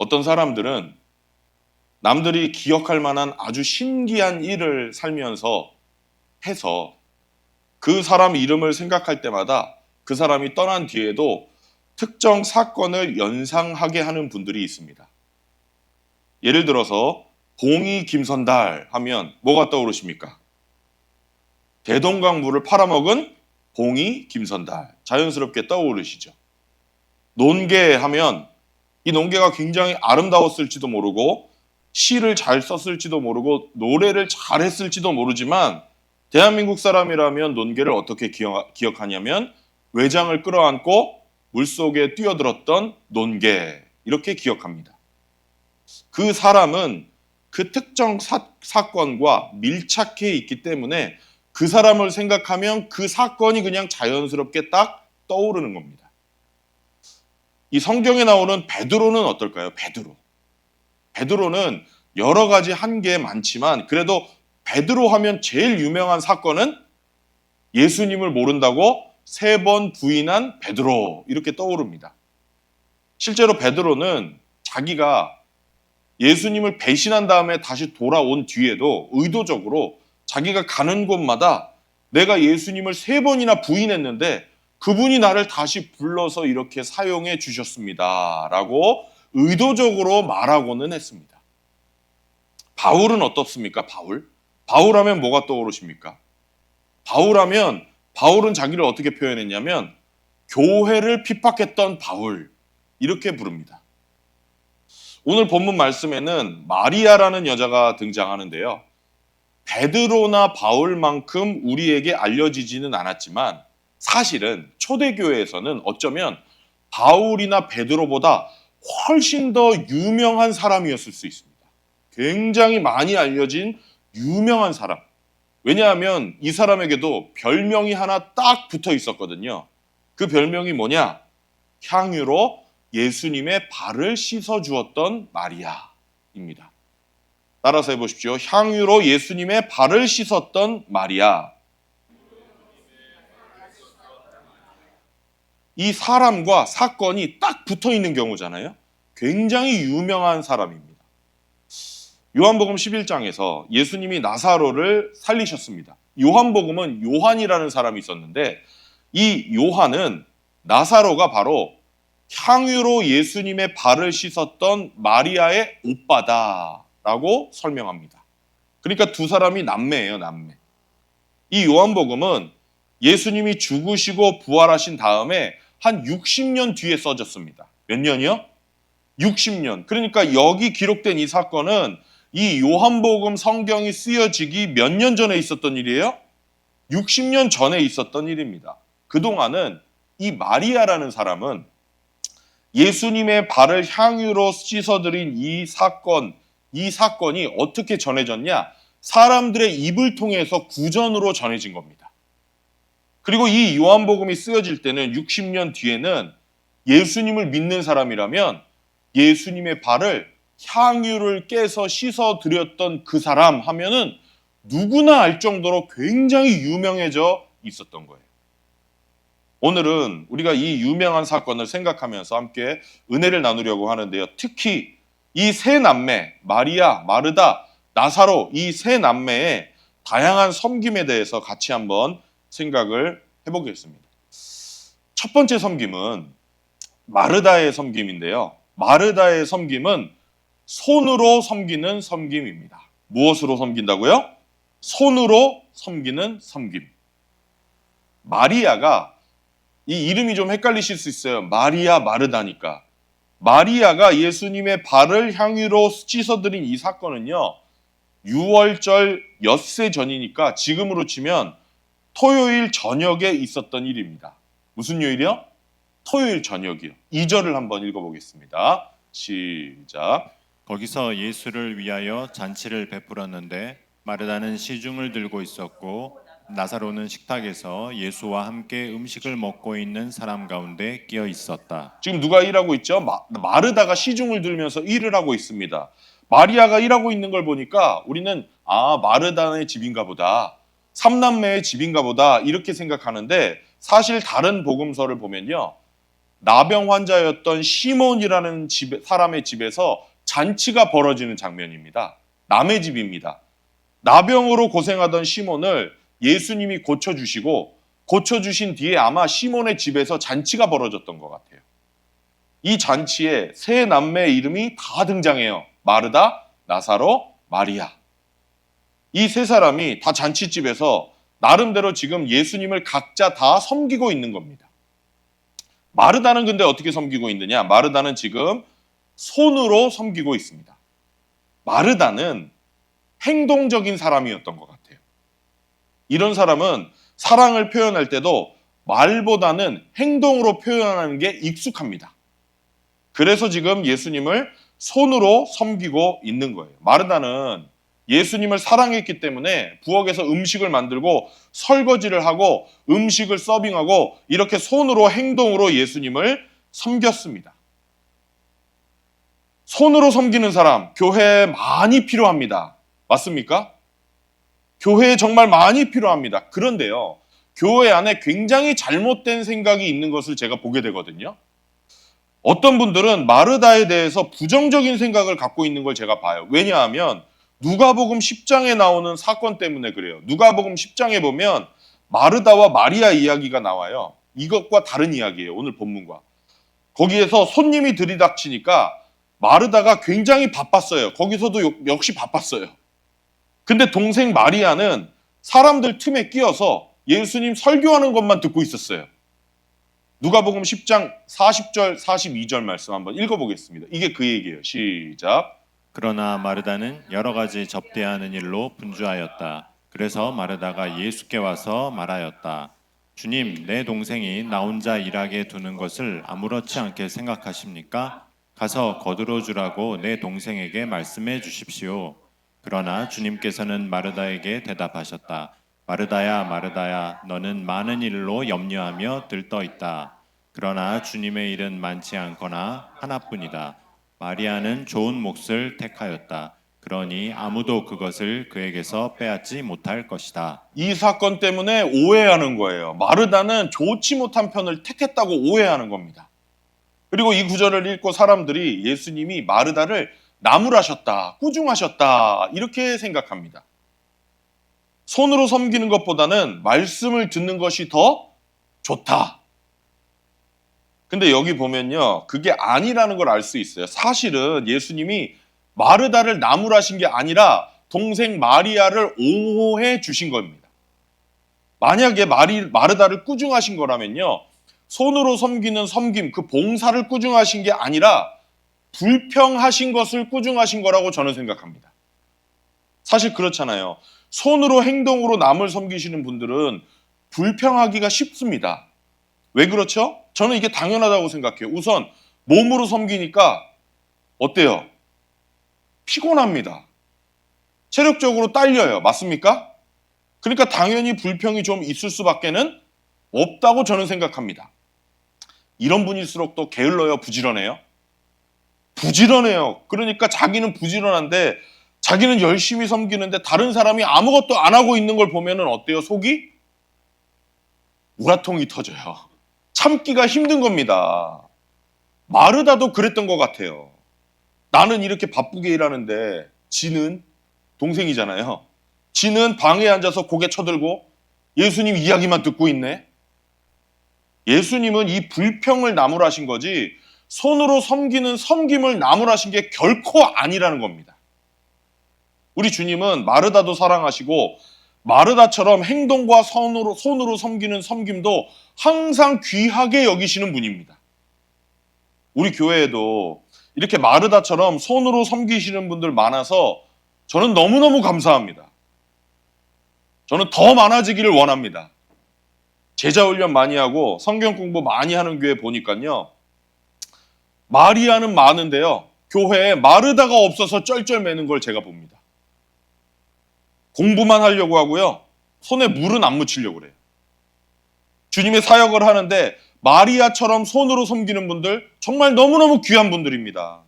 어떤 사람들은 남들이 기억할 만한 아주 신기한 일을 살면서 해서 그 사람 이름을 생각할 때마다 그 사람이 떠난 뒤에도 특정 사건을 연상하게 하는 분들이 있습니다. 예를 들어서 봉이 김선달 하면 뭐가 떠오르십니까? 대동강물을 팔아먹은 봉이 김선달. 자연스럽게 떠오르시죠. 논개 하면 이 논개가 굉장히 아름다웠을지도 모르고 시를 잘 썼을지도 모르고 노래를 잘했을지도 모르지만 대한민국 사람이라면 논개를 어떻게 기억하냐면 외장을 끌어안고 물속에 뛰어들었던 논개 이렇게 기억합니다. 그 사람은 그 특정 사건과 밀착해 있기 때문에 그 사람을 생각하면 그 사건이 그냥 자연스럽게 딱 떠오르는 겁니다. 이 성경에 나오는 베드로는 어떨까요? 베드로는 여러 가지 한 게 많지만 그래도 베드로 하면 제일 유명한 사건은 예수님을 모른다고 3번 부인한 베드로 이렇게 떠오릅니다. 실제로 베드로는 자기가 예수님을 배신한 다음에 다시 돌아온 뒤에도 의도적으로 자기가 가는 곳마다 내가 예수님을 3번이나 부인했는데 그분이 나를 다시 불러서 이렇게 사용해 주셨습니다. 라고 의도적으로 말하고는 했습니다. 바울은 어떻습니까? 바울 하면 뭐가 떠오르십니까? 바울은 자기를 어떻게 표현했냐면 교회를 핍박했던 바울 이렇게 부릅니다. 오늘 본문 말씀에는 마리아라는 여자가 등장하는데요. 베드로나 바울만큼 우리에게 알려지지는 않았지만 사실은 초대교회에서는 어쩌면 바울이나 베드로보다 훨씬 더 유명한 사람이었을 수 있습니다. 굉장히 많이 알려진 유명한 사람. 왜냐하면 이 사람에게도 별명이 하나 딱 붙어 있었거든요. 그 별명이 뭐냐? 향유로 예수님의 발을 씻어주었던 마리아입니다. 따라서 해보십시오. 향유로 예수님의 발을 씻었던 마리아. 이 사람과 사건이 딱 붙어 있는 경우잖아요. 굉장히 유명한 사람입니다. 요한복음 11장에서 예수님이 나사로를 살리셨습니다. 요한복음은 요한이라는 사람이 있었는데 이 요한은 나사로가 바로 향유로 예수님의 발을 씻었던 마리아의 오빠다라고 설명합니다. 그러니까 두 사람이 남매예요, 남매. 이 요한복음은 예수님이 죽으시고 부활하신 다음에 한 60년 뒤에 써졌습니다. 몇 년이요? 60년. 그러니까 여기 기록된 이 사건은 이 요한복음 성경이 쓰여지기 몇 년 전에 있었던 일이에요? 60년 전에 있었던 일입니다. 그동안은 이 마리아라는 사람은 예수님의 발을 향유로 씻어드린 이 사건이 어떻게 전해졌냐? 사람들의 입을 통해서 구전으로 전해진 겁니다. 그리고 이 요한복음이 쓰여질 때는 60년 뒤에는 예수님을 믿는 사람이라면 예수님의 발을 향유를 깨서 씻어드렸던 그 사람 하면은 누구나 알 정도로 굉장히 유명해져 있었던 거예요. 오늘은 우리가 이 유명한 사건을 생각하면서 함께 은혜를 나누려고 하는데요. 특히 이 세 남매, 마리아, 마르다, 나사로 이 세 남매의 다양한 섬김에 대해서 같이 한번 생각을 해보겠습니다. 첫 번째 섬김은 마르다의 섬김인데요. 마르다의 섬김은 손으로 섬기는 섬김입니다. 무엇으로 섬긴다고요? 손으로 섬기는 섬김. 마리아가 이 이름이 좀 헷갈리실 수 있어요. 마리아, 마르다니까. 마리아가 예수님의 발을 향유로 씻어드린 이 사건은요. 6월절 엿새 전이니까 지금으로 치면 토요일 저녁에 있었던 일입니다. 무슨 요일이요? 토요일 저녁이요. 2절을 한번 읽어보겠습니다. 시작. 거기서 예수를 위하여 잔치를 베풀었는데 마르다는 시중을 들고 있었고 나사로는 식탁에서 예수와 함께 음식을 먹고 있는 사람 가운데 끼어 있었다. 지금 누가 일하고 있죠? 마르다가 시중을 들면서 일을 하고 있습니다. 마리아가 일하고 있는 걸 보니까 우리는 마르다의 집인가 보다. 삼남매의 집인가 보다 이렇게 생각하는데 사실 다른 복음서를 보면요. 나병 환자였던 시몬이라는 사람의 집에서 잔치가 벌어지는 장면입니다. 남의 집입니다. 나병으로 고생하던 시몬을 예수님이 고쳐주시고 고쳐주신 뒤에 아마 시몬의 집에서 잔치가 벌어졌던 것 같아요. 이 잔치에 세 남매의 이름이 다 등장해요. 마르다, 나사로, 마리아. 이 세 사람이 다 잔치집에서 나름대로 지금 예수님을 각자 다 섬기고 있는 겁니다. 마르다는 근데 어떻게 섬기고 있느냐? 마르다는 지금 손으로 섬기고 있습니다. 마르다는 행동적인 사람이었던 것 같아요. 이런 사람은 사랑을 표현할 때도 말보다는 행동으로 표현하는 게 익숙합니다. 그래서 지금 예수님을 손으로 섬기고 있는 거예요. 마르다는 예수님을 사랑했기 때문에 부엌에서 음식을 만들고 설거지를 하고 음식을 서빙하고 이렇게 손으로 행동으로 예수님을 섬겼습니다. 손으로 섬기는 사람, 교회에 많이 필요합니다. 맞습니까? 교회에 정말 많이 필요합니다. 그런데요, 교회 안에 굉장히 잘못된 생각이 있는 것을 제가 보게 되거든요. 어떤 분들은 마르다에 대해서 부정적인 생각을 갖고 있는 걸 제가 봐요. 왜냐하면 누가복음 10장에 나오는 사건 때문에 그래요. 누가복음 10장에 보면 마르다와 마리아 이야기가 나와요. 이것과 다른 이야기예요. 오늘 본문과. 거기에서 손님이 들이닥치니까 마르다가 굉장히 바빴어요. 거기서도 역시 바빴어요. 근데 동생 마리아는 사람들 틈에 끼어서 예수님 설교하는 것만 듣고 있었어요. 누가복음 10장 40절 42절 말씀 한번 읽어보겠습니다. 이게 그 얘기예요. 시작. 그러나 마르다는 여러 가지 접대하는 일로 분주하였다. 그래서 마르다가 예수께 와서 말하였다. 주님, 내 동생이 나 혼자 일하게 두는 것을 아무렇지 않게 생각하십니까? 가서 거들어 주라고 내 동생에게 말씀해 주십시오. 그러나 주님께서는 마르다에게 대답하셨다. 마르다야, 마르다야, 너는 많은 일로 염려하며 들떠 있다. 그러나 주님의 일은 많지 않거나 하나뿐이다. 마리아는 좋은 몫을 택하였다. 그러니 아무도 그것을 그에게서 빼앗지 못할 것이다. 이 사건 때문에 오해하는 거예요. 마르다는 좋지 못한 편을 택했다고 오해하는 겁니다. 그리고 이 구절을 읽고 사람들이 예수님이 마르다를 나무라셨다, 꾸중하셨다 이렇게 생각합니다. 손으로 섬기는 것보다는 말씀을 듣는 것이 더 좋다. 근데 여기 보면요, 그게 아니라는 걸 알 수 있어요. 사실은 예수님이 마르다를 나무라신 게 아니라 동생 마리아를 옹호해 주신 겁니다. 만약에 마르다를 꾸중하신 거라면요, 손으로 섬기는 섬김, 그 봉사를 꾸중하신 게 아니라 불평하신 것을 꾸중하신 거라고 저는 생각합니다. 사실 그렇잖아요. 손으로 행동으로 남을 섬기시는 분들은 불평하기가 쉽습니다. 왜 그렇죠? 저는 이게 당연하다고 생각해요. 우선 몸으로 섬기니까 어때요? 피곤합니다. 체력적으로 딸려요. 맞습니까? 그러니까 당연히 불평이 좀 있을 수밖에는 없다고 저는 생각합니다. 이런 분일수록 또 게을러요, 부지런해요? 부지런해요. 그러니까 자기는 부지런한데 자기는 열심히 섬기는데 다른 사람이 아무것도 안 하고 있는 걸 보면은 어때요? 속이 우라통이 터져요. 참기가 힘든 겁니다. 마르다도 그랬던 것 같아요. 나는 이렇게 바쁘게 일하는데 지는 동생이잖아요. 지는 방에 앉아서 고개 쳐들고 예수님 이야기만 듣고 있네. 예수님은 이 불평을 나무라신 거지 손으로 섬기는 섬김을 나무라신 게 결코 아니라는 겁니다. 우리 주님은 마르다도 사랑하시고 마르다처럼 행동과 손으로 섬기는 섬김도 항상 귀하게 여기시는 분입니다. 우리 교회에도 이렇게 마르다처럼 손으로 섬기시는 분들 많아서 저는 너무너무 감사합니다. 저는 더 많아지기를 원합니다. 제자 훈련 많이 하고 성경 공부 많이 하는 교회 보니까요, 마리아는 많은데요, 교회에 마르다가 없어서 쩔쩔매는 걸 제가 봅니다. 공부만 하려고 하고요, 손에 물은 안 묻히려고 그래요. 주님의 사역을 하는데 마리아처럼 손으로 섬기는 분들 정말 너무너무 귀한 분들입니다.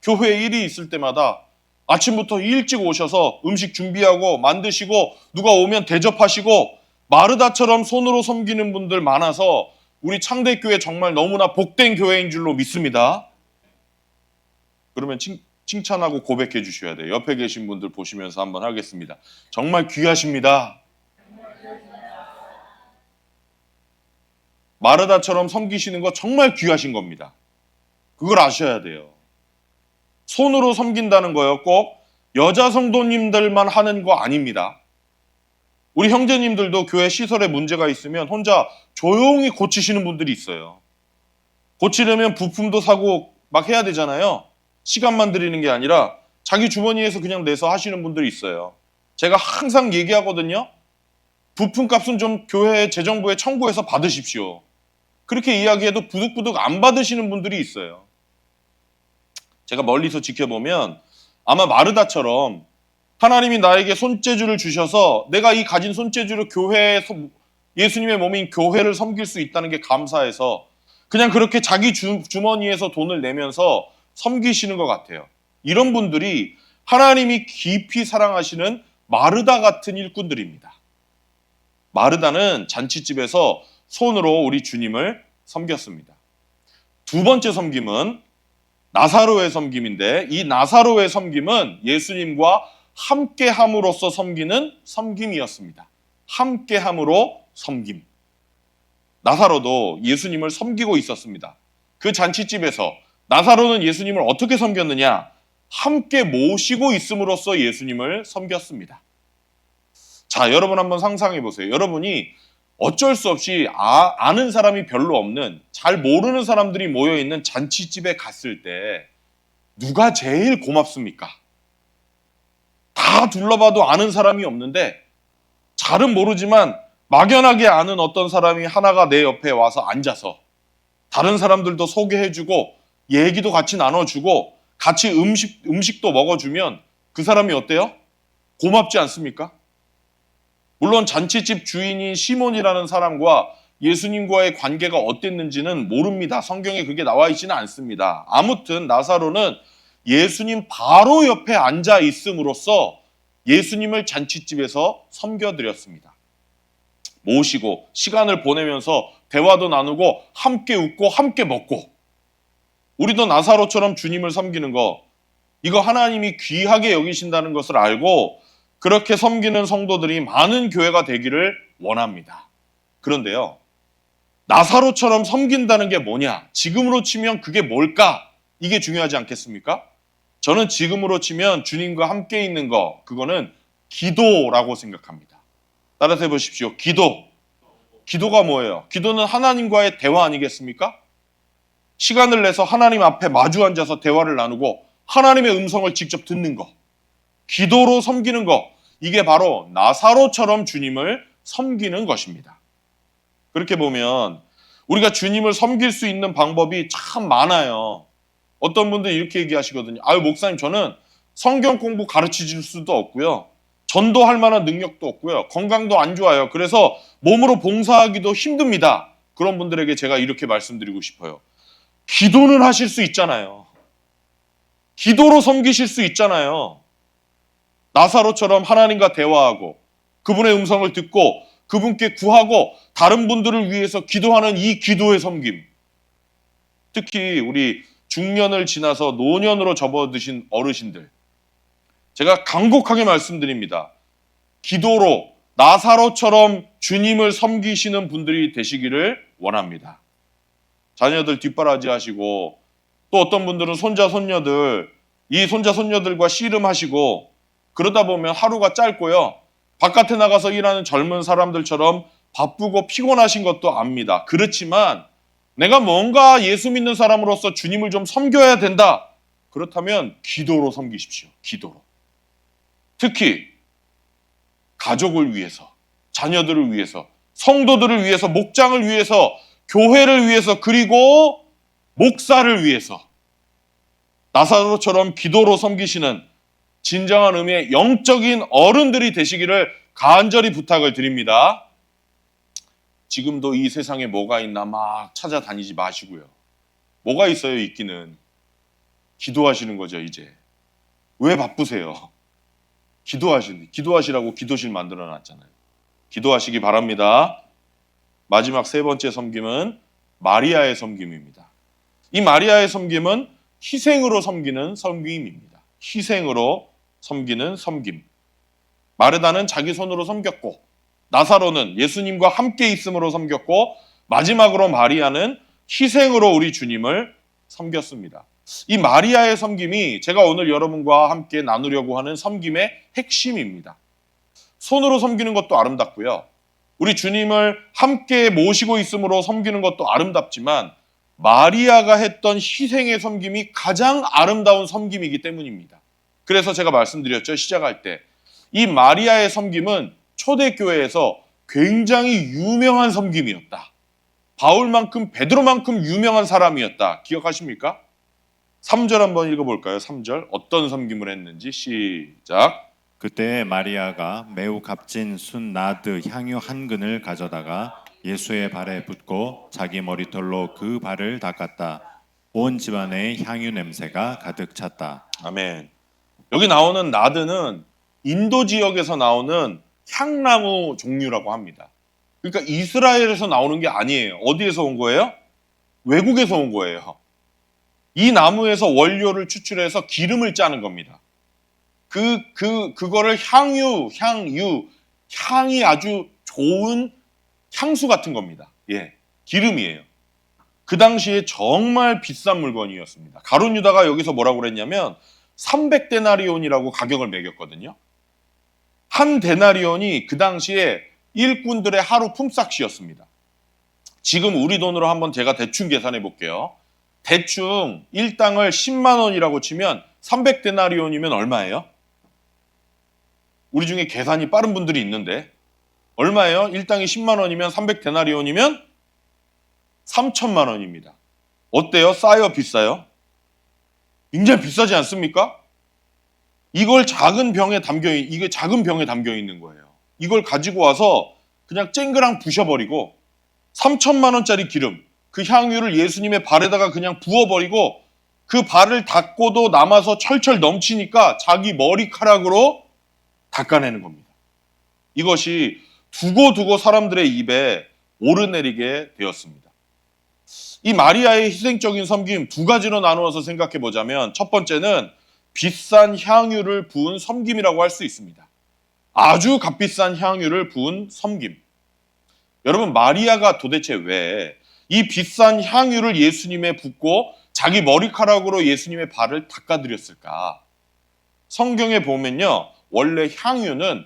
교회에 일이 있을 때마다 아침부터 일찍 오셔서 음식 준비하고 만드시고 누가 오면 대접하시고 마르다처럼 손으로 섬기는 분들 많아서 우리 창대교회 정말 너무나 복된 교회인 줄로 믿습니다. 그러면 칭찬하고 고백해 주셔야 돼요. 옆에 계신 분들 보시면서 한번 하겠습니다. 정말 귀하십니다. 마르다처럼 섬기시는 거 정말 귀하신 겁니다. 그걸 아셔야 돼요. 손으로 섬긴다는 거요. 꼭 여자 성도님들만 하는 거 아닙니다. 우리 형제님들도 교회 시설에 문제가 있으면 혼자 조용히 고치시는 분들이 있어요. 고치려면 부품도 사고 막 해야 되잖아요. 시간만 들이는 게 아니라 자기 주머니에서 그냥 내서 하시는 분들이 있어요. 제가 항상 얘기하거든요. 부품값은 좀 교회 재정부에 청구해서 받으십시오. 그렇게 이야기해도 부득부득 안 받으시는 분들이 있어요. 제가 멀리서 지켜보면 아마 마르다처럼 하나님이 나에게 손재주를 주셔서 내가 이 가진 손재주로 교회에서 예수님의 몸인 교회를 섬길 수 있다는 게 감사해서 그냥 그렇게 자기 주머니에서 돈을 내면서 섬기시는 것 같아요. 이런 분들이 하나님이 깊이 사랑하시는 마르다 같은 일꾼들입니다. 마르다는 잔치집에서 손으로 우리 주님을 섬겼습니다. 두 번째 섬김은 나사로의 섬김인데 이 나사로의 섬김은 예수님과 함께함으로써 섬기는 섬김이었습니다. 함께함으로 섬김. 나사로도 예수님을 섬기고 있었습니다. 그 잔치집에서 나사로는 예수님을 어떻게 섬겼느냐? 함께 모시고 있음으로써 예수님을 섬겼습니다. 자, 여러분 한번 상상해 보세요. 여러분이 어쩔 수 없이 아는 사람이 별로 없는 잘 모르는 사람들이 모여있는 잔치집에 갔을 때 누가 제일 고맙습니까? 다 둘러봐도 아는 사람이 없는데 잘은 모르지만 막연하게 아는 어떤 사람이 하나가 내 옆에 와서 앉아서 다른 사람들도 소개해주고 얘기도 같이 나눠주고 같이 음식도 먹어주면 그 사람이 어때요? 고맙지 않습니까? 물론 잔치집 주인인 시몬이라는 사람과 예수님과의 관계가 어땠는지는 모릅니다. 성경에 그게 나와 있지는 않습니다. 아무튼 나사로는 예수님 바로 옆에 앉아 있음으로써 예수님을 잔치집에서 섬겨드렸습니다. 모시고 시간을 보내면서 대화도 나누고 함께 웃고 함께 먹고 우리도 나사로처럼 주님을 섬기는 거 이거 하나님이 귀하게 여기신다는 것을 알고 그렇게 섬기는 성도들이 많은 교회가 되기를 원합니다. 그런데요, 나사로처럼 섬긴다는 게 뭐냐? 지금으로 치면 그게 뭘까? 이게 중요하지 않겠습니까? 저는 지금으로 치면 주님과 함께 있는 거, 그거는 기도라고 생각합니다. 따라서 해보십시오. 기도. 기도가 뭐예요? 기도는 하나님과의 대화 아니겠습니까? 시간을 내서 하나님 앞에 마주 앉아서 대화를 나누고 하나님의 음성을 직접 듣는 거. 기도로 섬기는 거, 이게 바로 나사로처럼 주님을 섬기는 것입니다. 그렇게 보면 우리가 주님을 섬길 수 있는 방법이 참 많아요. 어떤 분들이 이렇게 얘기하시거든요. 아유, 목사님, 저는 성경 공부 가르쳐 줄 수도 없고요. 전도할 만한 능력도 없고요. 건강도 안 좋아요. 그래서 몸으로 봉사하기도 힘듭니다. 그런 분들에게 제가 이렇게 말씀드리고 싶어요. 기도는 하실 수 있잖아요. 기도로 섬기실 수 있잖아요. 나사로처럼 하나님과 대화하고 그분의 음성을 듣고 그분께 구하고 다른 분들을 위해서 기도하는 이 기도의 섬김. 특히 우리 중년을 지나서 노년으로 접어드신 어르신들. 제가 간곡하게 말씀드립니다. 기도로 나사로처럼 주님을 섬기시는 분들이 되시기를 원합니다. 자녀들 뒷바라지 하시고 또 어떤 분들은 손자, 손녀들, 이 손자, 손녀들과 씨름하시고 그러다 보면 하루가 짧고요. 바깥에 나가서 일하는 젊은 사람들처럼 바쁘고 피곤하신 것도 압니다. 그렇지만 내가 뭔가 예수 믿는 사람으로서 주님을 좀 섬겨야 된다. 그렇다면 기도로 섬기십시오. 기도로. 특히 가족을 위해서, 자녀들을 위해서, 성도들을 위해서, 목장을 위해서, 교회를 위해서, 그리고 목사를 위해서 나사로처럼 기도로 섬기시는 진정한 의미의 영적인 어른들이 되시기를 간절히 부탁을 드립니다. 지금도 이 세상에 뭐가 있나 막 찾아다니지 마시고요. 뭐가 있어요, 있기는. 기도하시는 거죠, 이제. 왜 바쁘세요? 기도하시라고 기도실 만들어 놨잖아요. 기도하시기 바랍니다. 마지막 세 번째 섬김은 마리아의 섬김입니다. 이 마리아의 섬김은 희생으로 섬기는 섬김입니다. 희생으로 섬기는 섬김. 마르다는 자기 손으로 섬겼고, 나사로는 예수님과 함께 있음으로 섬겼고, 마지막으로 마리아는 희생으로 우리 주님을 섬겼습니다. 이 마리아의 섬김이 제가 오늘 여러분과 함께 나누려고 하는 섬김의 핵심입니다. 손으로 섬기는 것도 아름답고요. 우리 주님을 함께 모시고 있음으로 섬기는 것도 아름답지만 마리아가 했던 희생의 섬김이 가장 아름다운 섬김이기 때문입니다. 그래서 제가 말씀드렸죠. 시작할 때. 이 마리아의 섬김은 초대교회에서 굉장히 유명한 섬김이었다. 바울만큼 베드로만큼 유명한 사람이었다. 기억하십니까? 3절 한번 읽어볼까요? 3절 어떤 섬김을 했는지 시작. 그때 마리아가 매우 값진 순 나드 향유 한 근을 가져다가 예수의 발에 붓고 자기 머리털로 그 발을 닦았다. 온 집안에 향유 냄새가 가득 찼다. 아멘. 여기 나오는 나드는 인도 지역에서 나오는 향나무 종류라고 합니다. 그러니까 이스라엘에서 나오는 게 아니에요. 어디에서 온 거예요? 외국에서 온 거예요. 이 나무에서 원료를 추출해서 기름을 짜는 겁니다. 그거를 향이 아주 좋은 향수 같은 겁니다. 예, 기름이에요. 그 당시에 정말 비싼 물건이었습니다. 가룟 유다가 여기서 뭐라고 그랬냐면 300데나리온이라고 가격을 매겼거든요. 한 데나리온이 그 당시에 일꾼들의 하루 품삯이었습니다. 지금 우리 돈으로 한번 제가 대충 계산해 볼게요. 대충 일당을 10만 원이라고 치면 300데나리온이면 얼마예요? 우리 중에 계산이 빠른 분들이 있는데 얼마예요? 일당이 10만 원이면 300데나리온이면 3천만 원입니다. 어때요? 싸요? 비싸요? 굉장히 비싸지 않습니까? 이게 작은 병에 담겨 있는 거예요. 이걸 가지고 와서 그냥 쨍그랑 부셔버리고 3천만 원짜리 기름, 그 향유를 예수님의 발에다가 그냥 부어버리고 그 발을 닦고도 남아서 철철 넘치니까 자기 머리카락으로 닦아내는 겁니다. 이것이 두고두고 사람들의 입에 오르내리게 되었습니다. 이 마리아의 희생적인 섬김 두 가지로 나누어서 생각해 보자면 첫 번째는 비싼 향유를 부은 섬김이라고 할 수 있습니다. 아주 값비싼 향유를 부은 섬김. 여러분, 마리아가 도대체 왜 이 비싼 향유를 예수님에 붓고 자기 머리카락으로 예수님의 발을 닦아드렸을까? 성경에 보면요, 원래 향유는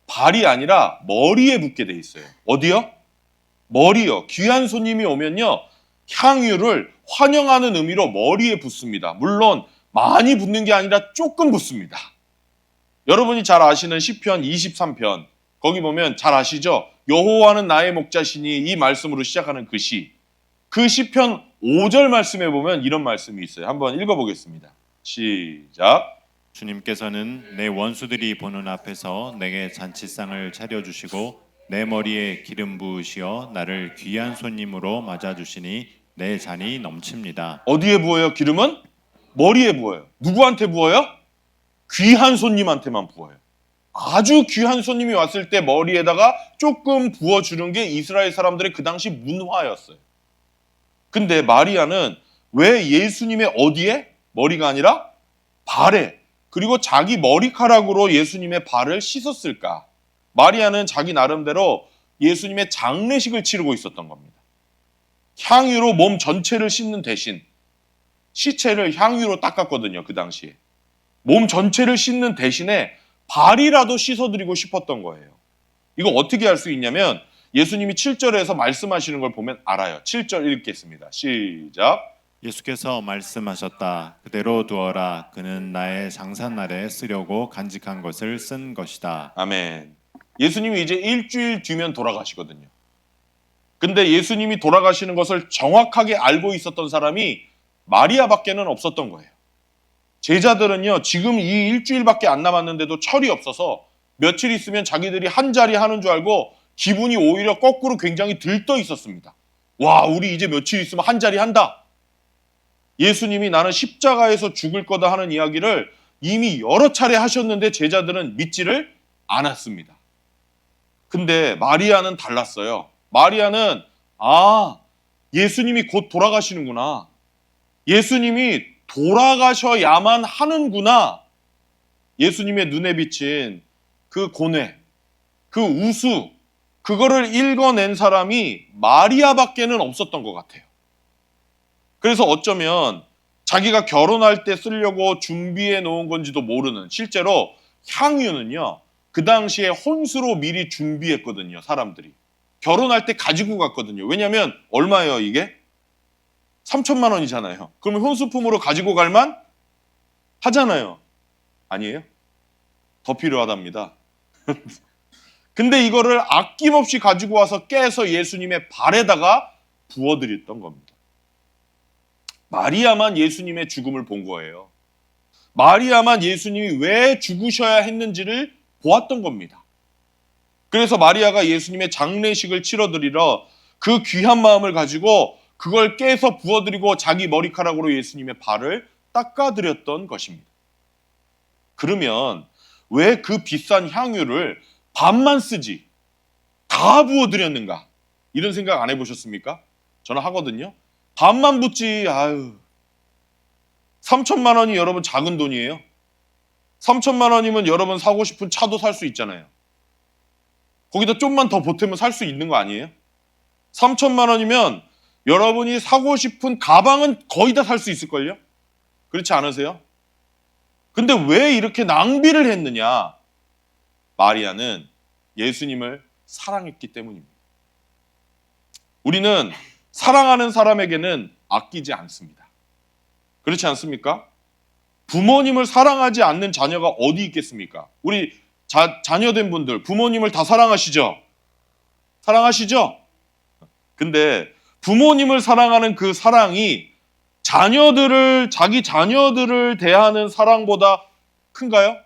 발이 아니라 머리에 붓게 돼 있어요. 어디요? 머리요. 귀한 손님이 오면요, 향유를 환영하는 의미로 머리에 붓습니다. 물론 많이 붓는 게 아니라 조금 붓습니다. 여러분이 잘 아시는 시편 23편, 거기 보면 잘 아시죠? 여호와는 나의 목자시니 이 말씀으로 시작하는 그 시. 그 시편 5절 말씀에 보면 이런 말씀이 있어요. 한번 읽어보겠습니다. 시작. 주님께서는 내 원수들이 보는 앞에서 내게 잔치상을 차려주시고 내 머리에 기름 부으시어 나를 귀한 손님으로 맞아주시니 내 잔이 넘칩니다. 어디에 부어요? 기름은? 머리에 부어요. 누구한테 부어요? 귀한 손님한테만 부어요. 아주 귀한 손님이 왔을 때 머리에다가 조금 부어주는 게 이스라엘 사람들의 그 당시 문화였어요. 근데 마리아는 왜 예수님의 어디에? 머리가 아니라 발에, 그리고 자기 머리카락으로 예수님의 발을 씻었을까? 마리아는 자기 나름대로 예수님의 장례식을 치르고 있었던 겁니다. 향유로 몸 전체를 씻는 대신 시체를 향유로 닦았거든요. 그 당시에. 몸 전체를 씻는 대신에 발이라도 씻어드리고 싶었던 거예요. 이거 어떻게 할 수 있냐면 예수님이 7절에서 말씀하시는 걸 보면 알아요. 7절 읽겠습니다. 시작. 예수께서 말씀하셨다. 그대로 두어라. 그는 나의 장사날에 쓰려고 간직한 것을 쓴 것이다. 아멘. 예수님이 이제 일주일 뒤면 돌아가시거든요. 근데 예수님이 돌아가시는 것을 정확하게 알고 있었던 사람이 마리아밖에는 없었던 거예요. 제자들은요, 지금 이 일주일밖에 안 남았는데도 철이 없어서 며칠 있으면 자기들이 한 자리 하는 줄 알고 기분이 오히려 거꾸로 굉장히 들떠 있었습니다. 와, 우리 이제 며칠 있으면 한 자리 한다. 예수님이 나는 십자가에서 죽을 거다 하는 이야기를 이미 여러 차례 하셨는데 제자들은 믿지를 않았습니다. 근데 마리아는 달랐어요. 마리아는 예수님이 곧 돌아가시는구나. 예수님이 돌아가셔야만 하는구나. 예수님의 눈에 비친 그 고뇌, 그 우수, 그거를 읽어낸 사람이 마리아밖에는 없었던 것 같아요. 그래서 어쩌면 자기가 결혼할 때 쓰려고 준비해 놓은 건지도 모르는, 실제로 향유는요, 그 당시에 혼수로 미리 준비했거든요, 사람들이. 결혼할 때 가지고 갔거든요. 왜냐하면 얼마예요, 이게? 3천만 원이잖아요. 그러면 혼수품으로 가지고 갈만 하잖아요. 아니에요? 더 필요하답니다. 근데 이거를 아낌없이 가지고 와서 깨서 예수님의 발에다가 부어드렸던 겁니다. 마리아만 예수님의 죽음을 본 거예요. 마리아만 예수님이 왜 죽으셔야 했는지를 보았던 겁니다. 그래서 마리아가 예수님의 장례식을 치러드리러 그 귀한 마음을 가지고 그걸 깨서 부어드리고 자기 머리카락으로 예수님의 발을 닦아드렸던 것입니다. 그러면 왜 그 비싼 향유를 반만 쓰지 다 부어드렸는가? 이런 생각 안 해보셨습니까? 저는 하거든요. 반만 붓지. 아유, 3천만 원이 여러분 작은 돈이에요. 3천만 원이면 여러분 사고 싶은 차도 살 수 있잖아요. 거기다 좀만 더 보태면 살 수 있는 거 아니에요? 3천만 원이면 여러분이 사고 싶은 가방은 거의 다 살 수 있을걸요? 그렇지 않으세요? 근데 왜 이렇게 낭비를 했느냐? 마리아는 예수님을 사랑했기 때문입니다. 우리는 사랑하는 사람에게는 아끼지 않습니다. 그렇지 않습니까? 부모님을 사랑하지 않는 자녀가 어디 있겠습니까? 우리 자녀된 분들, 부모님을 다 사랑하시죠? 사랑하시죠? 근데 부모님을 사랑하는 그 사랑이 자기 자녀들을 대하는 사랑보다 큰가요?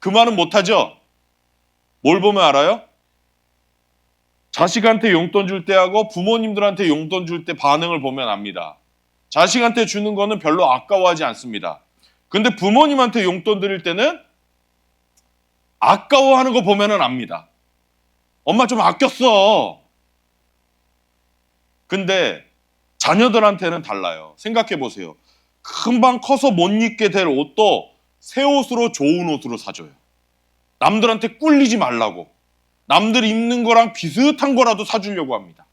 그 말은 못하죠? 뭘 보면 알아요? 자식한테 용돈 줄 때하고 부모님들한테 용돈 줄 때 반응을 보면 압니다. 자식한테 주는 거는 별로 아까워하지 않습니다. 근데 부모님한테 용돈 드릴 때는 아까워하는 거 보면은 압니다. 엄마 좀 아꼈어. 근데 자녀들한테는 달라요. 생각해 보세요. 금방 커서 못 입게 될 옷도 새 옷으로 좋은 옷으로 사줘요. 남들한테 꿀리지 말라고. 남들 입는 거랑 비슷한 거라도 사주려고 합니다.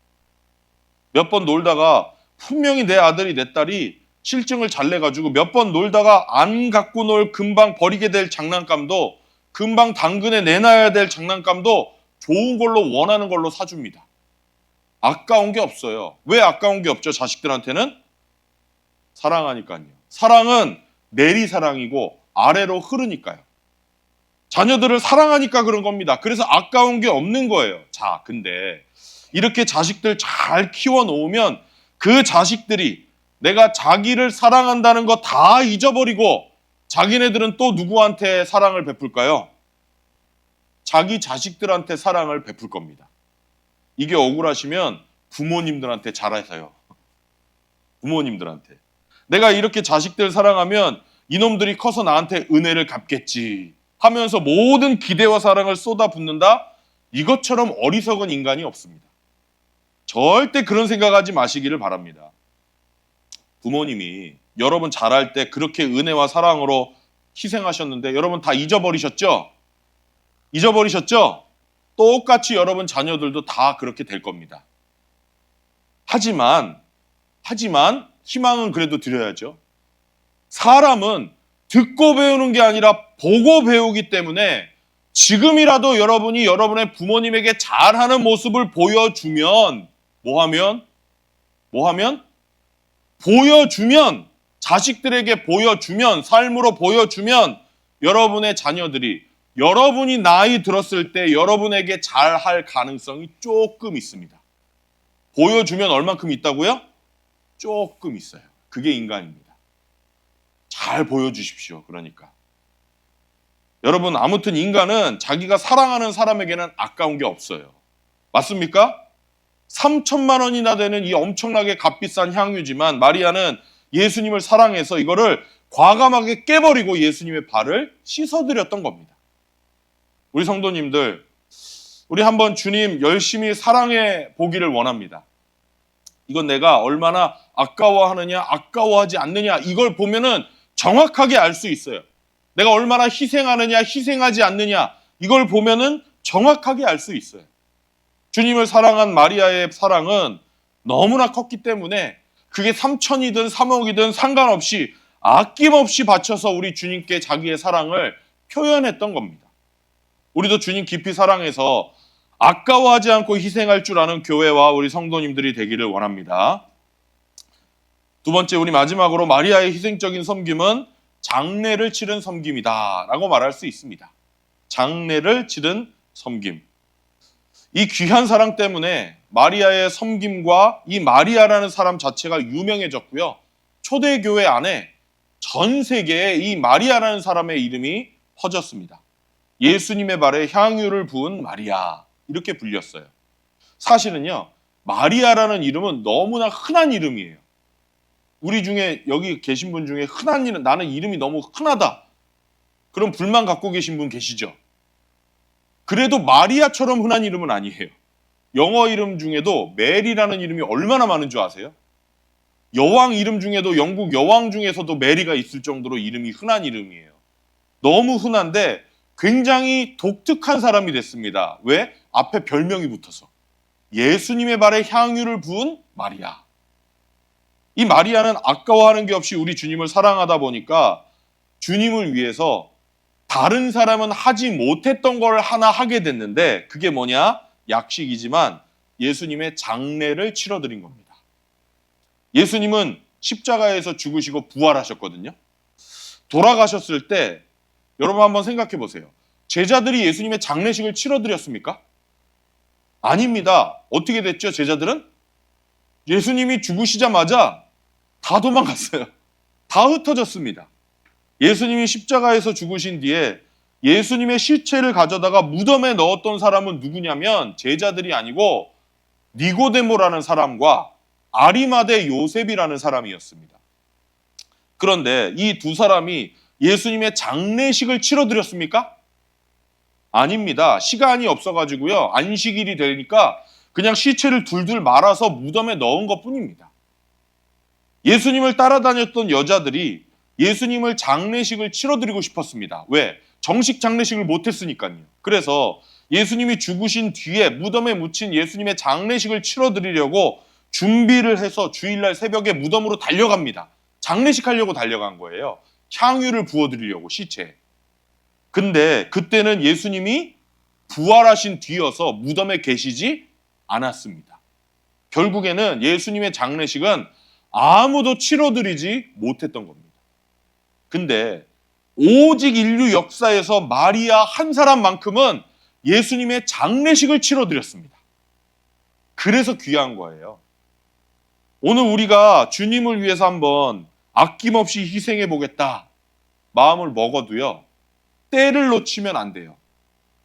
몇 번 놀다가 분명히 내 아들이 내 딸이 실증을 잘 내가지고 몇 번 놀다가 안 갖고 놀 금방 버리게 될 장난감도 금방 당근에 내놔야 될 장난감도 좋은 걸로 원하는 걸로 사줍니다. 아까운 게 없어요. 왜 아까운 게 없죠? 자식들한테는? 사랑하니까요. 사랑은 내리사랑이고 아래로 흐르니까요. 자녀들을 사랑하니까 그런 겁니다. 그래서 아까운 게 없는 거예요. 자, 근데 이렇게 자식들 잘 키워놓으면 그 자식들이 내가 자기를 사랑한다는 거 다 잊어버리고 자기네들은 또 누구한테 사랑을 베풀까요? 자기 자식들한테 사랑을 베풀 겁니다. 이게 억울하시면 부모님들한테 잘하세요. 부모님들한테. 내가 이렇게 자식들 사랑하면 이놈들이 커서 나한테 은혜를 갚겠지 하면서 모든 기대와 사랑을 쏟아붓는다? 이것처럼 어리석은 인간이 없습니다. 절대 그런 생각하지 마시기를 바랍니다. 부모님이 여러분 잘할 때 그렇게 은혜와 사랑으로 희생하셨는데 여러분 다 잊어버리셨죠? 잊어버리셨죠? 똑같이 여러분 자녀들도 다 그렇게 될 겁니다. 하지만 희망은 그래도 드려야죠. 사람은 듣고 배우는 게 아니라 보고 배우기 때문에 지금이라도 여러분이 여러분의 부모님에게 잘하는 모습을 보여주면 보여주면 자식들에게 보여주면 삶으로 보여주면 여러분의 자녀들이 여러분이 나이 들었을 때 여러분에게 잘할 가능성이 조금 있습니다. 보여주면 얼만큼 있다고요? 조금 있어요. 그게 인간입니다. 잘 보여주십시오. 그러니까. 여러분 아무튼 인간은 자기가 사랑하는 사람에게는 아까운 게 없어요. 맞습니까? 3천만 원이나 되는 이 엄청나게 값비싼 향유지만 마리아는 예수님을 사랑해서 이거를 과감하게 깨버리고 예수님의 발을 씻어드렸던 겁니다. 우리 성도님들 우리 한번 주님 열심히 사랑해 보기를 원합니다. 이건 내가 얼마나 아까워하느냐, 아까워하지 않느냐, 이걸 보면은 정확하게 알 수 있어요. 내가 얼마나 희생하느냐, 희생하지 않느냐, 이걸 보면은 정확하게 알 수 있어요. 주님을 사랑한 마리아의 사랑은 너무나 컸기 때문에 그게 3천이든 3억이든 상관없이 아낌없이 바쳐서 우리 주님께 자기의 사랑을 표현했던 겁니다. 우리도 주님 깊이 사랑해서 아까워하지 않고 희생할 줄 아는 교회와 우리 성도님들이 되기를 원합니다. 두 번째, 우리 마지막으로 마리아의 희생적인 섬김은 장례를 치른 섬김이다 라고 말할 수 있습니다. 장례를 치른 섬김. 이 귀한 사랑 때문에 마리아의 섬김과 이 마리아라는 사람 자체가 유명해졌고요. 초대교회 안에 전 세계에 이 마리아라는 사람의 이름이 퍼졌습니다. 예수님의 발에 향유를 부은 마리아, 이렇게 불렸어요. 사실은요, 마리아라는 이름은 너무나 흔한 이름이에요. 우리 중에 여기 계신 분 중에 흔한 이름, 나는 이름이 너무 흔하다, 그런 불만 갖고 계신 분 계시죠? 그래도 마리아처럼 흔한 이름은 아니에요. 영어 이름 중에도 메리라는 이름이 얼마나 많은 줄 아세요? 여왕 이름 중에도 영국 여왕 중에서도 메리가 있을 정도로 이름이 흔한 이름이에요. 너무 흔한데 굉장히 독특한 사람이 됐습니다. 왜? 앞에 별명이 붙어서. 예수님의 발에 향유를 부은 마리아. 이 마리아는 아까워하는 게 없이 우리 주님을 사랑하다 보니까 주님을 위해서 다른 사람은 하지 못했던 걸 하나 하게 됐는데, 그게 뭐냐? 약식이지만 예수님의 장례를 치러드린 겁니다. 예수님은 십자가에서 죽으시고 부활하셨거든요. 돌아가셨을 때 여러분 한번 생각해 보세요. 제자들이 예수님의 장례식을 치러드렸습니까? 아닙니다. 어떻게 됐죠? 제자들은 예수님이 죽으시자마자 다 도망갔어요. 다 흩어졌습니다. 예수님이 십자가에서 죽으신 뒤에 예수님의 시체를 가져다가 무덤에 넣었던 사람은 누구냐면 제자들이 아니고 니고데모라는 사람과 아리마대 요셉이라는 사람이었습니다. 그런데 이 두 사람이 예수님의 장례식을 치러드렸습니까? 아닙니다. 시간이 없어가지고요. 안식일이 되니까 그냥 시체를 둘둘 말아서 무덤에 넣은 것뿐입니다. 예수님을 따라다녔던 여자들이 예수님을 장례식을 치러드리고 싶었습니다. 왜? 정식 장례식을 못했으니까요. 그래서 예수님이 죽으신 뒤에 무덤에 묻힌 예수님의 장례식을 치러드리려고 준비를 해서 주일날 새벽에 무덤으로 달려갑니다. 장례식 하려고 달려간 거예요. 향유를 부어드리려고, 시체에. 근데 그때는 예수님이 부활하신 뒤여서 무덤에 계시지 않았습니다. 결국에는 예수님의 장례식은 아무도 치러드리지 못했던 겁니다. 근데 오직 인류 역사에서 마리아 한 사람만큼은 예수님의 장례식을 치러드렸습니다. 그래서 귀한 거예요. 오늘 우리가 주님을 위해서 한번 아낌없이 희생해 보겠다 마음을 먹어도요, 때를 놓치면 안 돼요.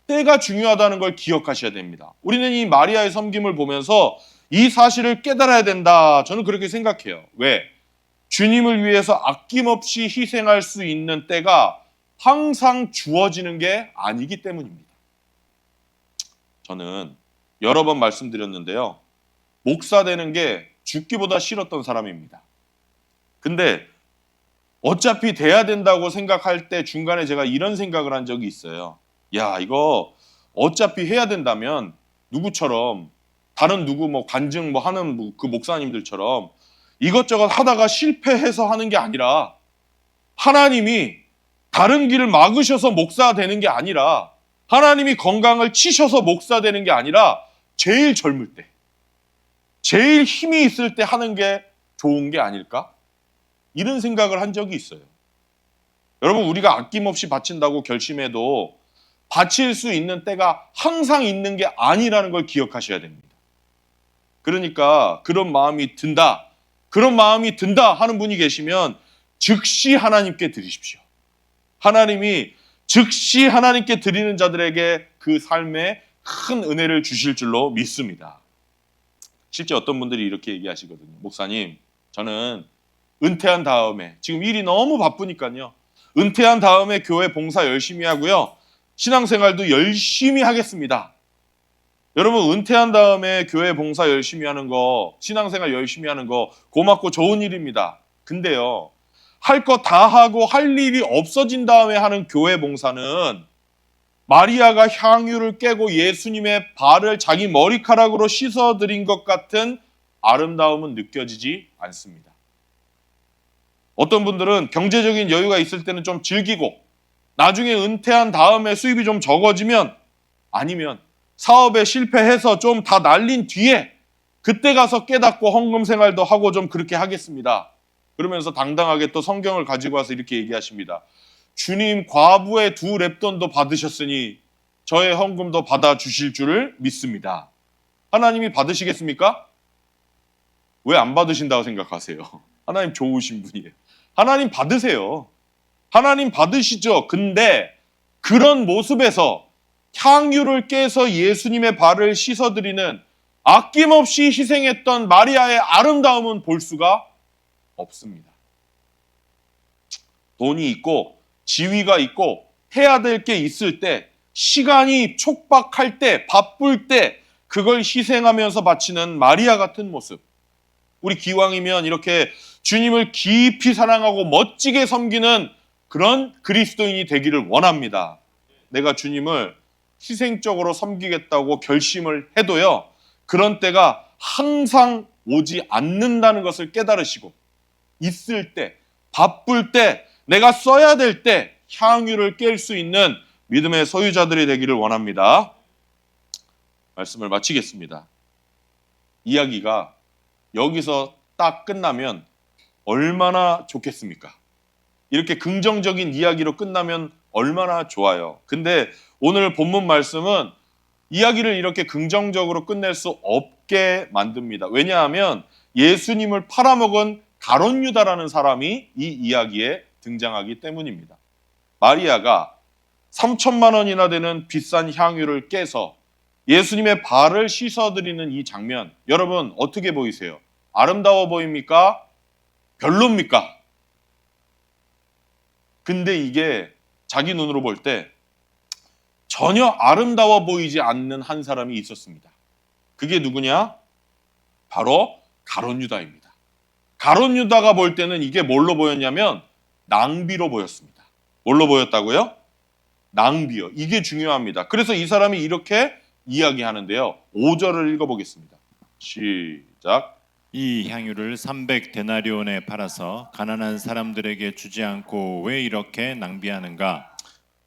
때가 중요하다는 걸 기억하셔야 됩니다. 우리는 이 마리아의 섬김을 보면서 이 사실을 깨달아야 된다, 저는 그렇게 생각해요. 왜? 주님을 위해서 아낌없이 희생할 수 있는 때가 항상 주어지는 게 아니기 때문입니다. 저는 여러 번 말씀드렸는데요, 목사 되는 게 죽기보다 싫었던 사람입니다. 근데 어차피 돼야 된다고 생각할 때 중간에 제가 이런 생각을 한 적이 있어요. 야, 이거 어차피 해야 된다면 누구처럼, 다른 누구 관증 하는 그 목사님들처럼 이것저것 하다가 실패해서 하는 게 아니라, 하나님이 다른 길을 막으셔서 목사 되는 게 아니라, 하나님이 건강을 치셔서 목사 되는 게 아니라, 제일 젊을 때, 제일 힘이 있을 때 하는 게 좋은 게 아닐까? 이런 생각을 한 적이 있어요. 여러분, 우리가 아낌없이 바친다고 결심해도 바칠 수 있는 때가 항상 있는 게 아니라는 걸 기억하셔야 됩니다. 그러니까 그런 마음이 든다 하는 분이 계시면 즉시 하나님께 드리십시오. 하나님이 즉시 하나님께 드리는 자들에게 그 삶에 큰 은혜를 주실 줄로 믿습니다. 실제 어떤 분들이 이렇게 얘기하시거든요. 목사님, 저는 은퇴한 다음에, 지금 일이 너무 바쁘니까요, 은퇴한 다음에 교회 봉사 열심히 하고요, 신앙생활도 열심히 하겠습니다. 여러분 은퇴한 다음에 교회 봉사 열심히 하는 거, 신앙생활 열심히 하는 거 고맙고 좋은 일입니다. 근데요, 할 거 다 하고 할 일이 없어진 다음에 하는 교회 봉사는 마리아가 향유를 깨고 예수님의 발을 자기 머리카락으로 씻어드린 것 같은 아름다움은 느껴지지 않습니다. 어떤 분들은 경제적인 여유가 있을 때는 좀 즐기고 나중에 은퇴한 다음에 수입이 좀 적어지면, 아니면 사업에 실패해서 좀 다 날린 뒤에 그때 가서 깨닫고 헌금 생활도 하고 좀 그렇게 하겠습니다. 그러면서 당당하게 또 성경을 가지고 와서 이렇게 얘기하십니다. 주님 과부의 2렙돈도 받으셨으니 저의 헌금도 받아주실 줄을 믿습니다. 하나님이 받으시겠습니까? 왜 안 받으신다고 생각하세요? 하나님 좋으신 분이에요. 하나님 받으세요. 하나님 받으시죠. 근데 그런 모습에서 향유를 깨서 예수님의 발을 씻어드리는 아낌없이 희생했던 마리아의 아름다움은 볼 수가 없습니다. 돈이 있고 지위가 있고 해야 될 게 있을 때, 시간이 촉박할 때, 바쁠 때 그걸 희생하면서 바치는 마리아 같은 모습. 우리 기왕이면 이렇게 주님을 깊이 사랑하고 멋지게 섬기는 그런 그리스도인이 되기를 원합니다. 내가 주님을 희생적으로 섬기겠다고 결심을 해도요, 그런 때가 항상 오지 않는다는 것을 깨달으시고, 있을 때, 바쁠 때, 내가 써야 될 때 향유를 깰 수 있는 믿음의 소유자들이 되기를 원합니다. 말씀을 마치겠습니다. 이야기가 여기서 딱 끝나면 얼마나 좋겠습니까? 이렇게 긍정적인 이야기로 끝나면 얼마나 좋아요. 근데 오늘 본문 말씀은 이야기를 이렇게 긍정적으로 끝낼 수 없게 만듭니다. 왜냐하면 예수님을 팔아먹은 가룟 유다라는 사람이 이 이야기에 등장하기 때문입니다. 마리아가 3천만 원이나 되는 비싼 향유를 깨서 예수님의 발을 씻어드리는 이 장면, 여러분 어떻게 보이세요? 아름다워 보입니까? 별로입니까? 근데 이게 자기 눈으로 볼 때 전혀 아름다워 보이지 않는 한 사람이 있었습니다. 그게 누구냐? 바로 가룟 유다입니다. 가룟 유다가 볼 때는 이게 뭘로 보였냐면 낭비로 보였습니다. 뭘로 보였다고요? 낭비요. 이게 중요합니다. 그래서 이 사람이 이렇게 이야기하는데요. 5절을 읽어보겠습니다. 시작. 이 향유를 300데나리온에 팔아서 가난한 사람들에게 주지 않고 왜 이렇게 낭비하는가?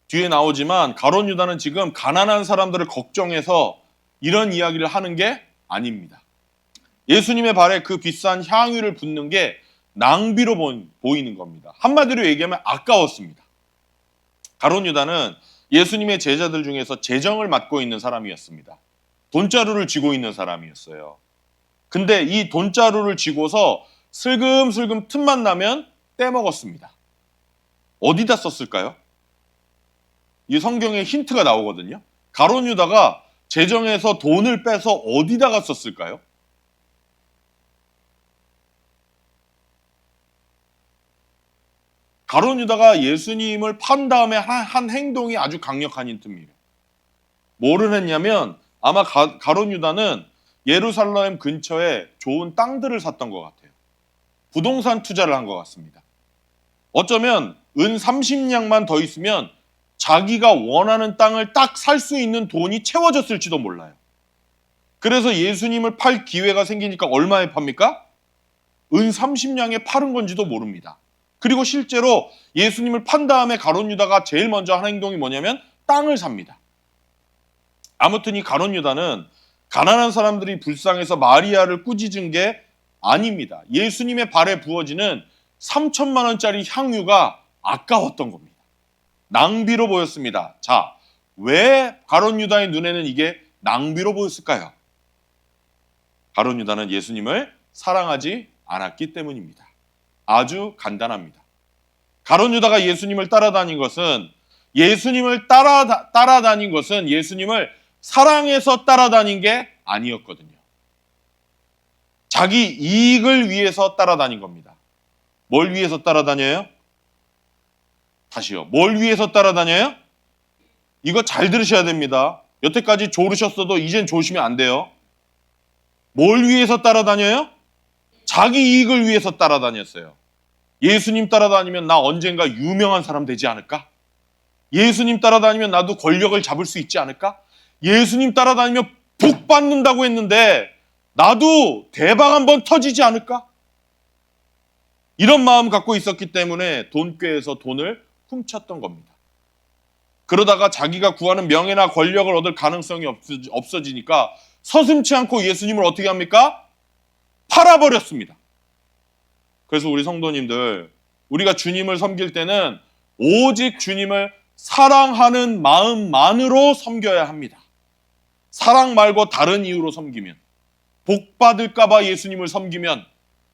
뒤에 나오지만 가룟 유다는 지금 가난한 사람들을 걱정해서 이런 이야기를 하는 게 아닙니다. 예수님의 발에 그 비싼 향유를 붓는 게 낭비로 보이는 겁니다. 한마디로 얘기하면 아까웠습니다. 가룟 유다는 예수님의 제자들 중에서 재정을 맡고 있는 사람이었습니다. 돈자루를 쥐고 있는 사람이었어요. 근데 이 돈자루를 쥐고서 슬금슬금 틈만 나면 떼먹었습니다. 어디다 썼을까요? 이 성경에 힌트가 나오거든요. 가룟 유다가 재정에서 돈을 빼서 어디다가 썼을까요? 가룟 유다가 예수님을 판 다음에 한 행동이 아주 강력한 힌트입니다. 뭐를 했냐면 아마 가룟 유다는 예루살렘 근처에 좋은 땅들을 샀던 것 같아요. 부동산 투자를 한 것 같습니다. 어쩌면 은 30냥만 더 있으면 자기가 원하는 땅을 딱 살 수 있는 돈이 채워졌을지도 몰라요. 그래서 예수님을 팔 기회가 생기니까 얼마에 팝니까? 은 30냥에 파는 건지도 모릅니다. 그리고 실제로 예수님을 판 다음에 가룟 유다가 제일 먼저 한 행동이 뭐냐면 땅을 삽니다. 아무튼 이 가룟 유다는 가난한 사람들이 불쌍해서 마리아를 꾸짖은 게 아닙니다. 예수님의 발에 부어지는 3천만 원짜리 향유가 아까웠던 겁니다. 낭비로 보였습니다. 자, 왜 가룟 유다의 눈에는 이게 낭비로 보였을까요? 가룟 유다는 예수님을 사랑하지 않았기 때문입니다. 아주 간단합니다. 가룟 유다가 예수님을 따라다닌 것은 예수님을 사랑해서 따라다닌 게 아니었거든요. 자기 이익을 위해서 따라다닌 겁니다. 뭘 위해서 따라다녀요? 다시요. 뭘 위해서 따라다녀요? 이거 잘 들으셔야 됩니다. 여태까지 조르셨어도 이젠 조시면 안 돼요. 뭘 위해서 따라다녀요? 자기 이익을 위해서 따라다녔어요. 예수님 따라다니면 나 언젠가 유명한 사람 되지 않을까? 예수님 따라다니면 나도 권력을 잡을 수 있지 않을까? 예수님 따라다니면 복 받는다고 했는데 나도 대박 한번 터지지 않을까? 이런 마음 갖고 있었기 때문에 돈꾀에서 돈을 훔쳤던 겁니다. 그러다가 자기가 구하는 명예나 권력을 얻을 가능성이 없어지니까 서슴지 않고 예수님을 어떻게 합니까? 팔아버렸습니다. 그래서 우리 성도님들, 우리가 주님을 섬길 때는 오직 주님을 사랑하는 마음만으로 섬겨야 합니다. 사랑 말고 다른 이유로 섬기면, 복 받을까봐 예수님을 섬기면,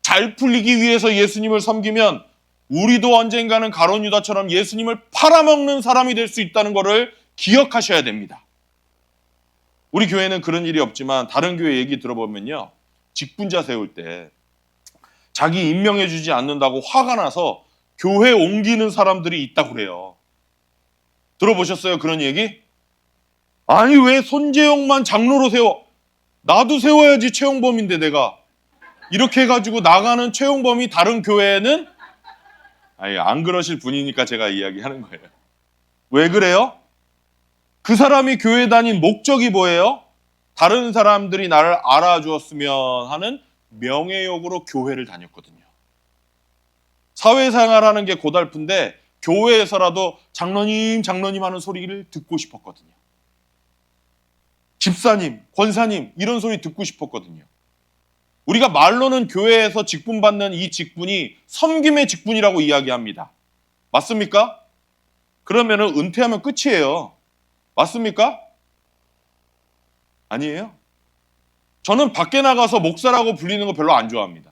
잘 풀리기 위해서 예수님을 섬기면 우리도 언젠가는 가룟 유다처럼 예수님을 팔아먹는 사람이 될 수 있다는 것을 기억하셔야 됩니다. 우리 교회는 그런 일이 없지만 다른 교회 얘기 들어보면요, 직분자 세울 때 자기 임명해주지 않는다고 화가 나서 교회 옮기는 사람들이 있다고 그래요. 들어보셨어요? 그런 얘기? 아니 왜 손재영만 장로로 세워? 나도 세워야지, 최용범인데 내가. 이렇게 해가지고 나가는 최용범이 다른 교회에는, 아니 안 그러실 분이니까 제가 이야기하는 거예요. 왜 그래요? 그 사람이 교회 다닌 목적이 뭐예요? 다른 사람들이 나를 알아주었으면 하는 명예욕으로 교회를 다녔거든요. 사회생활하는 게 고달픈데 교회에서라도 장로님 하는 소리를 듣고 싶었거든요. 집사님, 권사님 이런 소리 듣고 싶었거든요. 우리가 말로는 교회에서 직분 받는 이 직분이 섬김의 직분이라고 이야기합니다. 맞습니까? 그러면은 은퇴하면 끝이에요. 맞습니까? 아니에요? 저는 밖에 나가서 목사라고 불리는 거 별로 안 좋아합니다.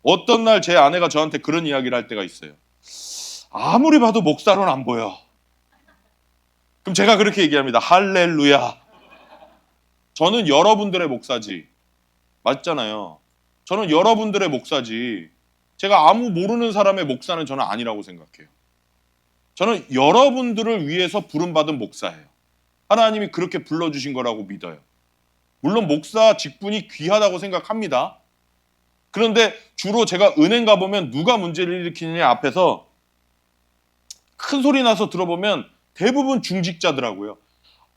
어떤 날 제 아내가 저한테 그런 이야기를 할 때가 있어요. 아무리 봐도 목사로는 안 보여. 그럼 제가 그렇게 얘기합니다. 할렐루야. 저는 여러분들의 목사지. 맞잖아요. 저는 여러분들의 목사지. 제가 아무 모르는 사람의 목사는 저는 아니라고 생각해요. 저는 여러분들을 위해서 부름받은 목사예요. 하나님이 그렇게 불러주신 거라고 믿어요. 물론 목사 직분이 귀하다고 생각합니다. 그런데 주로 제가 은행 가보면 누가 문제를 일으키느냐 앞에서 큰 소리 나서 들어보면 대부분 중직자더라고요.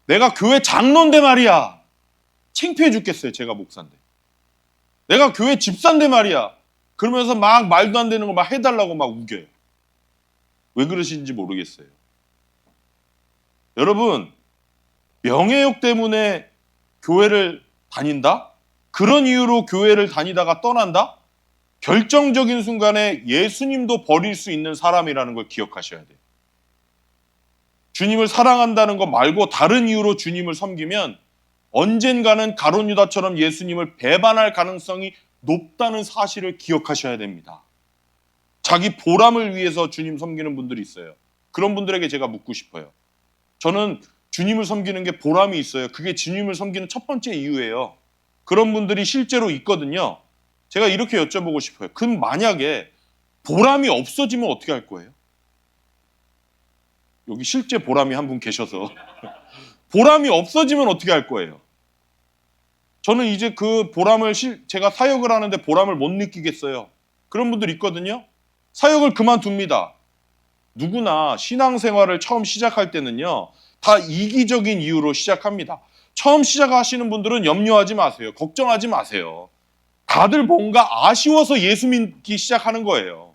내가 교회 장로인데 말이야. 창피해 죽겠어요. 제가 목사인데. 내가 교회 집사인데 말이야. 그러면서 막 말도 안 되는 거 막 해달라고 막 우겨요. 왜 그러시는지 모르겠어요. 여러분, 명예욕 때문에 교회를 다닌다? 그런 이유로 교회를 다니다가 떠난다? 결정적인 순간에 예수님도 버릴 수 있는 사람이라는 걸 기억하셔야 돼요. 주님을 사랑한다는 거 말고 다른 이유로 주님을 섬기면 언젠가는 가룟 유다처럼 예수님을 배반할 가능성이 높다는 사실을 기억하셔야 됩니다. 자기 보람을 위해서 주님 섬기는 분들이 있어요. 그런 분들에게 제가 묻고 싶어요. 저는 주님을 섬기는 게 보람이 있어요. 그게 주님을 섬기는 첫 번째 이유예요. 그런 분들이 실제로 있거든요. 제가 이렇게 여쭤보고 싶어요. 그럼 만약에 보람이 없어지면 어떻게 할 거예요? 여기 실제 보람이 한 분 계셔서 보람이 없어지면 어떻게 할 거예요? 저는 이제 그 보람을 제가 사역을 하는데 보람을 못 느끼겠어요. 그런 분들 있거든요. 사역을 그만둡니다. 누구나 신앙생활을 처음 시작할 때는요, 다 이기적인 이유로 시작합니다. 처음 시작하시는 분들은 염려하지 마세요. 걱정하지 마세요. 다들 뭔가 아쉬워서 예수 믿기 시작하는 거예요.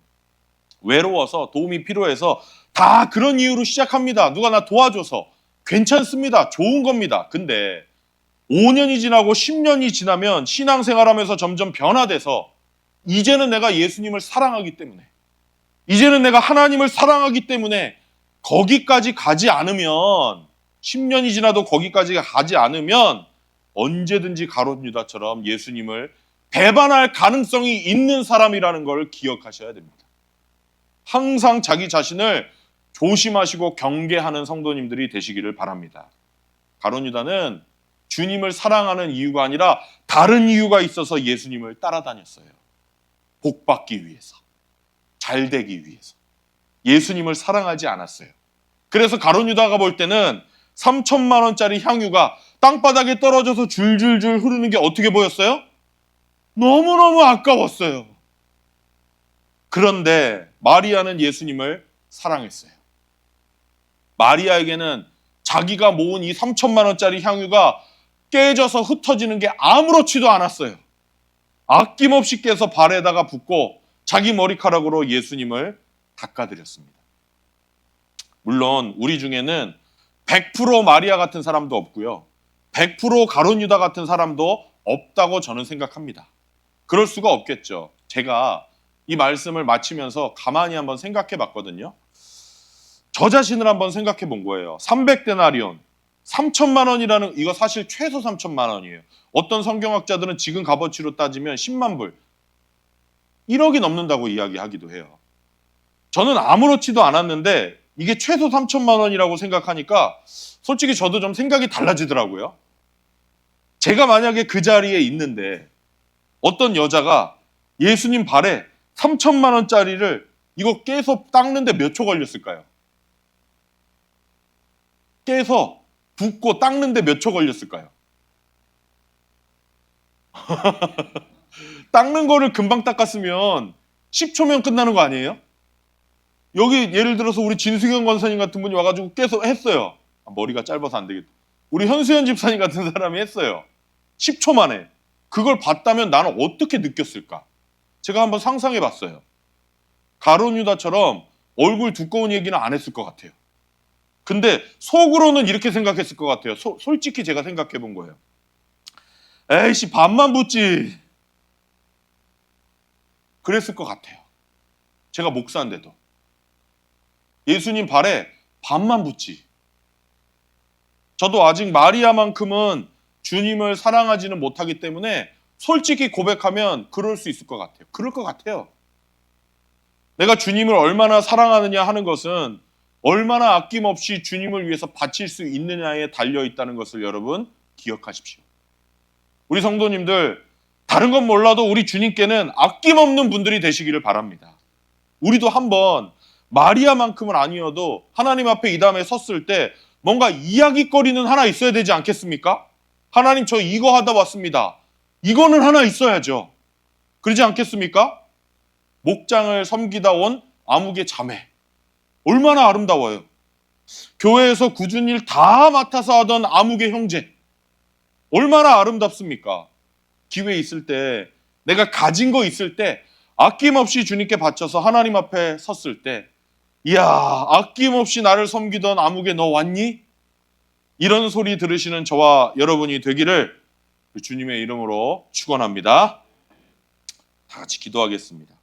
외로워서, 도움이 필요해서 다 그런 이유로 시작합니다. 누가 나 도와줘서. 괜찮습니다. 좋은 겁니다. 근데 5년이 지나고 10년이 지나면 신앙생활하면서 점점 변화돼서 이제는 내가 예수님을 사랑하기 때문에, 이제는 내가 하나님을 사랑하기 때문에 거기까지 가지 않으면, 10년이 지나도 거기까지 가지 않으면 언제든지 가룟 유다처럼 예수님을 배반할 가능성이 있는 사람이라는 걸 기억하셔야 됩니다. 항상 자기 자신을 조심하시고 경계하는 성도님들이 되시기를 바랍니다. 가룟 유다는 주님을 사랑하는 이유가 아니라 다른 이유가 있어서 예수님을 따라다녔어요. 복 받기 위해서, 잘 되기 위해서. 예수님을 사랑하지 않았어요. 그래서 가룟 유다가 볼 때는 3천만 원짜리 향유가 땅바닥에 떨어져서 줄줄줄 흐르는 게 어떻게 보였어요? 너무너무 아까웠어요. 그런데 마리아는 예수님을 사랑했어요. 마리아에게는 자기가 모은 이 3천만 원짜리 향유가 깨져서 흩어지는 게 아무렇지도 않았어요. 아낌없이 깨서 발에다가 붓고 자기 머리카락으로 예수님을 닦아드렸습니다. 물론 우리 중에는 100% 마리아 같은 사람도 없고요. 100% 가룟 유다 같은 사람도 없다고 저는 생각합니다. 그럴 수가 없겠죠. 제가 이 말씀을 마치면서 가만히 한번 생각해 봤거든요. 저 자신을 한번 생각해 본 거예요. 300데나리온, 3천만 원이라는, 이거 사실 최소 3천만 원이에요. 어떤 성경학자들은 지금 값어치로 따지면 10만 불, 1억이 넘는다고 이야기하기도 해요. 저는 아무렇지도 않았는데 이게 최소 3천만 원이라고 생각하니까 솔직히 저도 좀 생각이 달라지더라고요. 제가 만약에 그 자리에 있는데 어떤 여자가 예수님 발에 3천만 원짜리를 이거 깨서 닦는데 몇 초 걸렸을까요? 깨서 붓고 닦는데 몇 초 걸렸을까요? 닦는 거를 금방 닦았으면 10초면 끝나는 거 아니에요? 여기 예를 들어서 우리 진승현 권사님 같은 분이 와가지고 깨서 했어요. 머리가 짧아서 안 되겠다. 우리 현수연 집사님 같은 사람이 했어요. 10초 만에. 그걸 봤다면 나는 어떻게 느꼈을까? 제가 한번 상상해 봤어요. 가룟 유다처럼 얼굴 두꺼운 얘기는 안 했을 것 같아요. 근데 속으로는 이렇게 생각했을 것 같아요. 솔직히 제가 생각해 본 거예요. 에이씨, 반만 붓지. 그랬을 것 같아요. 제가 목사인데도. 예수님 발에 반만 붓지. 저도 아직 마리아만큼은 주님을 사랑하지는 못하기 때문에 솔직히 고백하면 그럴 수 있을 것 같아요. 그럴 것 같아요. 내가 주님을 얼마나 사랑하느냐 하는 것은 얼마나 아낌없이 주님을 위해서 바칠 수 있느냐에 달려 있다는 것을 여러분 기억하십시오. 우리 성도님들, 다른 건 몰라도 우리 주님께는 아낌없는 분들이 되시기를 바랍니다. 우리도 한번 마리아만큼은 아니어도 하나님 앞에 이 다음에 섰을 때 뭔가 이야기거리는 하나 있어야 되지 않겠습니까? 하나님, 저 이거 하다 왔습니다. 이거는 하나 있어야죠. 그러지 않겠습니까? 목장을 섬기다 온 아무개 자매. 얼마나 아름다워요. 교회에서 굳은 일 다 맡아서 하던 아무개 형제. 얼마나 아름답습니까? 기회 있을 때, 내가 가진 거 있을 때 아낌없이 주님께 바쳐서 하나님 앞에 섰을 때, 이야, 아낌없이 나를 섬기던 아무개 너 왔니? 이런 소리 들으시는 저와 여러분이 되기를 주님의 이름으로 축원합니다. 다 같이 기도하겠습니다.